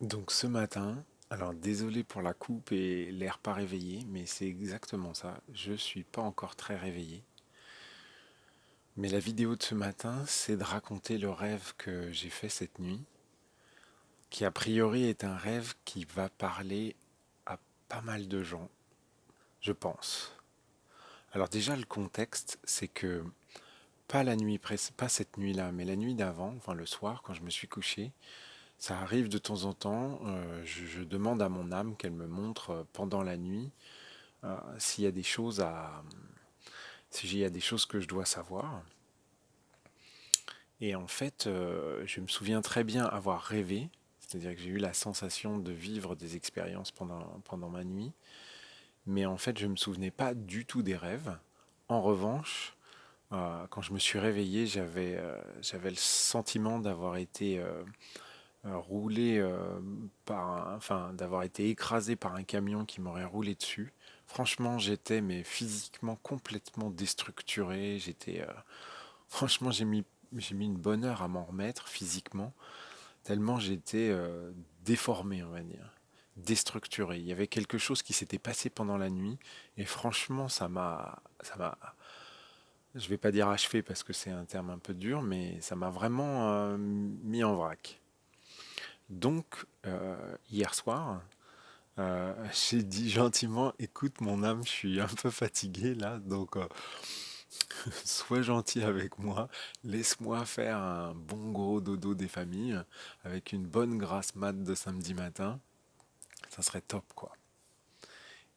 Donc ce matin, alors désolé pour la coupe et l'air pas réveillé, mais c'est exactement ça. Je suis pas encore très réveillé. Mais la vidéo de ce matin, c'est de raconter le rêve que j'ai fait cette nuit, qui a priori est un rêve qui va parler à pas mal de gens, je pense. Alors déjà le contexte, c'est que pas cette nuit-là, mais la nuit d'avant, enfin le soir quand je me suis couché, ça arrive de temps en temps, je demande à mon âme qu'elle me montre pendant la nuit s'il y a des choses à, s'il y a des choses que je dois savoir. Et en fait, je me souviens très bien avoir rêvé, c'est-à-dire que j'ai eu la sensation de vivre des expériences pendant ma nuit, mais en fait, je ne me souvenais pas du tout des rêves. En revanche, quand je me suis réveillé, j'avais le sentiment d'avoir été roulé enfin, d'avoir été écrasé par un camion qui m'aurait roulé dessus. Franchement, j'étais mais physiquement complètement déstructuré. Franchement, j'ai mis une bonne heure à m'en remettre physiquement, tellement j'étais déformé, on va dire, déstructuré. Il y avait quelque chose qui s'était passé pendant la nuit, et franchement, je vais pas dire achevé parce que c'est un terme un peu dur, mais ça m'a vraiment mis en vrac. Donc, hier soir, j'ai dit gentiment, écoute mon âme, je suis un peu fatigué là, donc sois gentil avec moi, laisse-moi faire un bon gros dodo des familles avec une bonne grasse mat de samedi matin, ça serait top quoi.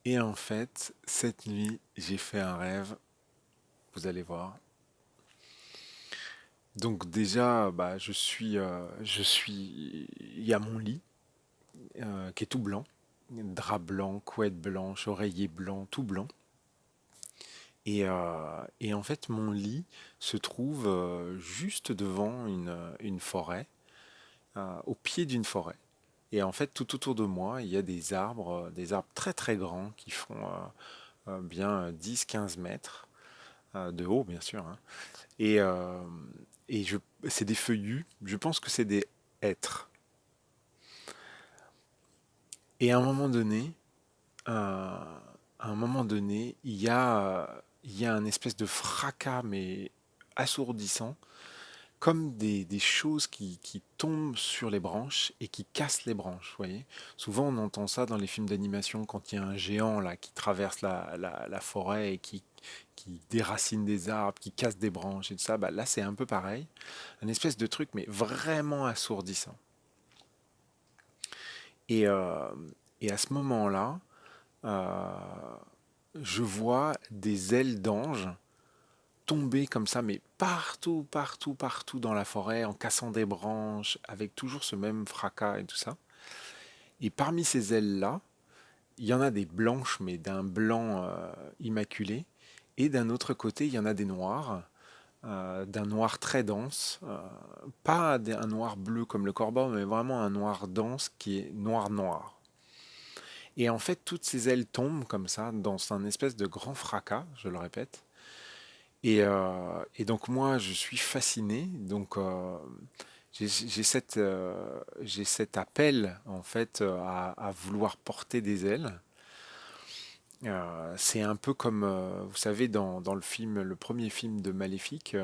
Et en fait, cette nuit, j'ai fait un rêve, vous allez voir. Donc déjà, bah, il y a mon lit qui est tout blanc, drap blanc, couette blanche, oreiller blanc, tout blanc. Et en fait, mon lit se trouve juste devant une forêt, au pied d'une forêt. Et en fait, tout autour de moi, il y a des arbres très très grands qui font bien 10-15 mètres de haut, bien sûr, hein. Et, euh, c'est des feuillus, je pense que c'est des hêtres. Et à un moment donné, il y a un espèce de fracas, mais assourdissant, comme des choses qui tombent sur les branches et qui cassent les branches, vous voyez. Souvent, on entend ça dans les films d'animation quand il y a un géant là qui traverse la forêt et qui déracine des arbres, qui casse des branches et tout ça. Bah, là, c'est un peu pareil. Un espèce de truc, mais vraiment assourdissant. Et, euh, et à ce moment-là, euh, je vois des ailes d'ange tomber comme ça, mais partout, partout, partout dans la forêt, en cassant des branches, avec toujours ce même fracas et tout ça. Et parmi ces ailes-là, il y en a des blanches, mais d'un blanc immaculé. Et d'un autre côté, il y en a des noirs, d'un noir très dense. Pas un noir bleu comme le corbeau, mais vraiment un noir dense qui est noir noir. Et en fait, toutes ces ailes tombent comme ça, dans un espèce de grand fracas, je le répète. Et donc moi, je suis fasciné. Donc j'ai cet appel en fait à vouloir porter des ailes. C'est un peu comme, vous savez, dans le film, le premier film de Maléfique,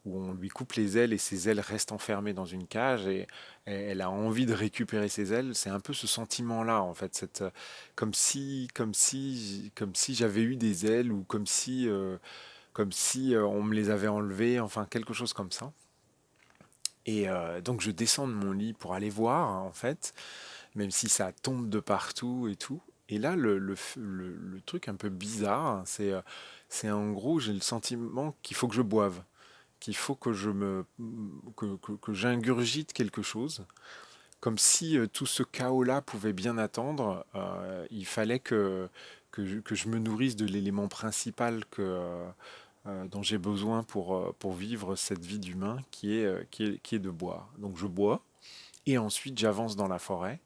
où on lui coupe les ailes et ses ailes restent enfermées dans une cage et elle a envie de récupérer ses ailes. C'est un peu ce sentiment-là, en fait, comme si j'avais eu des ailes ou comme si on me les avait enlevées, enfin quelque chose comme ça. Et donc je descends de mon lit pour aller voir, hein, en fait, même si ça tombe de partout et tout. Et là, le truc un peu bizarre, hein, c'est en gros, j'ai le sentiment qu'il faut que je boive, qu'il faut que que j'ingurgite quelque chose, comme si tout ce chaos-là pouvait bien attendre. Il fallait que je me nourrisse de l'élément principal dont j'ai besoin pour vivre cette vie d'humain qui est de boire. Donc je bois, et ensuite j'avance dans la forêt.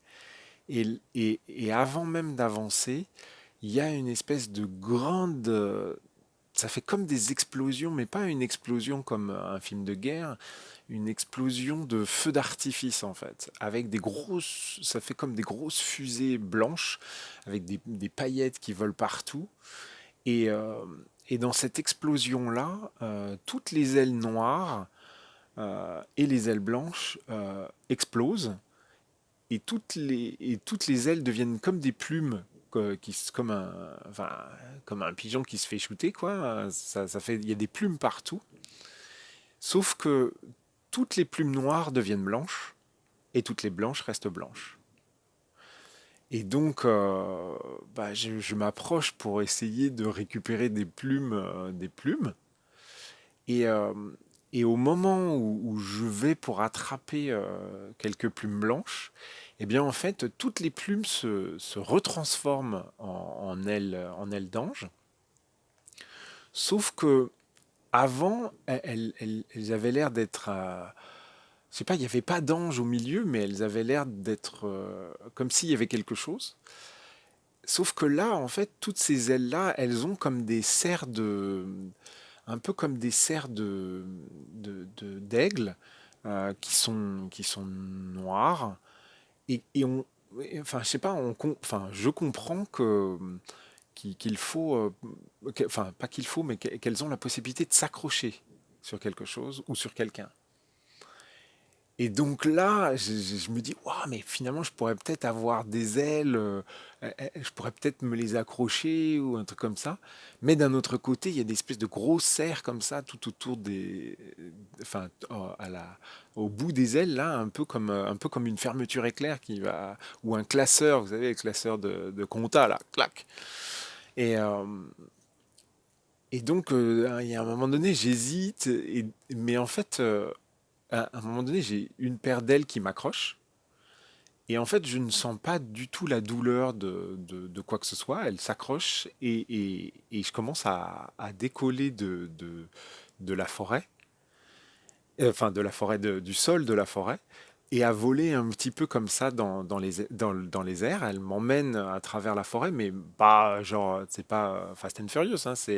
Et avant même d'avancer, il y a une espèce de grande... ça fait comme des explosions, mais pas une explosion comme un film de guerre, une explosion de feux d'artifice en fait, avec des grosses, ça fait comme des grosses fusées blanches, avec des paillettes qui volent partout. Et, euh, et dans cette explosion-là, toutes les ailes noires et les ailes blanches explosent et toutes les ailes deviennent comme des plumes, comme enfin, comme un pigeon qui se fait shooter, quoi. Ça fait, il y a des plumes partout. Sauf que toutes les plumes noires deviennent blanches et toutes les blanches restent blanches. Et donc, bah, je m'approche pour essayer de récupérer des plumes. Et, euh, et au moment où je vais pour attraper quelques plumes blanches, eh bien en fait, toutes les plumes se retransforment en ailes d'ange. Sauf que avant, elles avaient l'air d'être, je sais pas, il n'y avait pas d'ange au milieu, mais elles avaient l'air d'être comme s'il y avait quelque chose. Sauf que là, en fait, toutes ces ailes-là, elles ont comme des serres un peu comme des serres d'aigle qui sont noires. Enfin, je sais pas, enfin, je comprends qu'il faut, enfin, pas qu'il faut, mais qu'elles ont la possibilité de s'accrocher sur quelque chose ou sur quelqu'un. Et donc là, je me dis, waouh, mais finalement, je pourrais peut-être avoir des ailes, je pourrais peut-être me les accrocher ou un truc comme ça. Mais d'un autre côté, il y a des espèces de grosses serres comme ça tout autour enfin, au bout des ailes là, un peu comme une fermeture éclair qui va, ou un classeur, vous savez, le classeur de compta là, clac. Et, euh, et donc, il y a un moment donné, j'hésite, mais en fait. À un moment donné, j'ai une paire d'ailes qui m'accroche. Et en fait, je ne sens pas du tout la douleur de quoi que ce soit. Elle s'accroche et je commence à décoller de la forêt, enfin de la forêt, du sol de la forêt, et à voler un petit peu comme ça dans les airs. Elle m'emmène à travers la forêt, mais pas genre, c'est pas Fast and Furious, hein, ça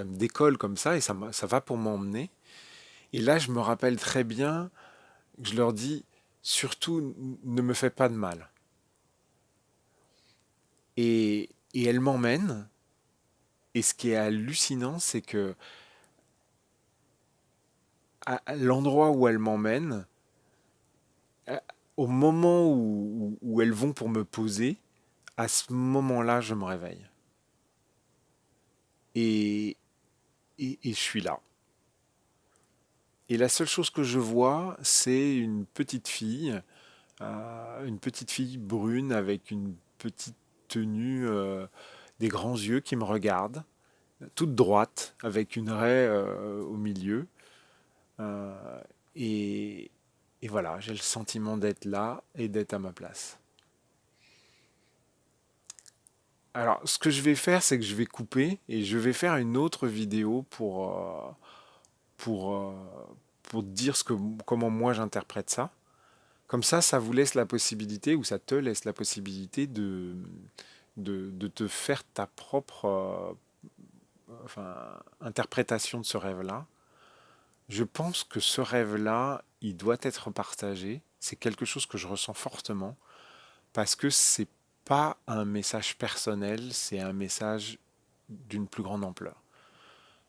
me décolle comme ça et ça va pour m'emmener. Et là, je me rappelle très bien je leur dis, surtout, ne me fais pas de mal. Et elle m'emmène. Et ce qui est hallucinant, c'est que à l'endroit où elle m'emmène, à- au moment où elles vont pour me poser, à ce moment-là, je me réveille. Et, et je suis là. Et la seule chose que je vois, c'est une petite fille brune avec une petite tenue, des grands yeux qui me regarde toute droite, avec une raie au milieu. Euh, et, et voilà, j'ai le sentiment d'être là et d'être à ma place. Alors, ce que je vais faire, c'est que je vais couper et je vais faire une autre vidéo pour, euh, pour dire comment moi j'interprète ça. Comme ça vous laisse la possibilité, ou ça te laisse la possibilité de te faire ta propre enfin, interprétation de ce rêve-là. Je pense que ce rêve-là, il doit être partagé. C'est quelque chose que je ressens fortement parce que c'est pas un message personnel, c'est un message d'une plus grande ampleur.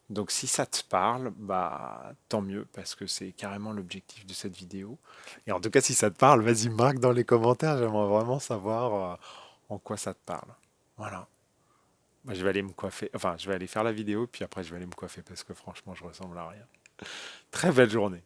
Donc si ça te parle, bah tant mieux parce que c'est carrément l'objectif de cette vidéo. Et en tout cas, si ça te parle, vas-y marque dans les commentaires. J'aimerais vraiment savoir en quoi ça te parle. Voilà. Moi, je vais aller me coiffer. Enfin, je vais aller faire la vidéo puis après je vais aller me coiffer parce que franchement, je ressemble à rien. Très belle journée.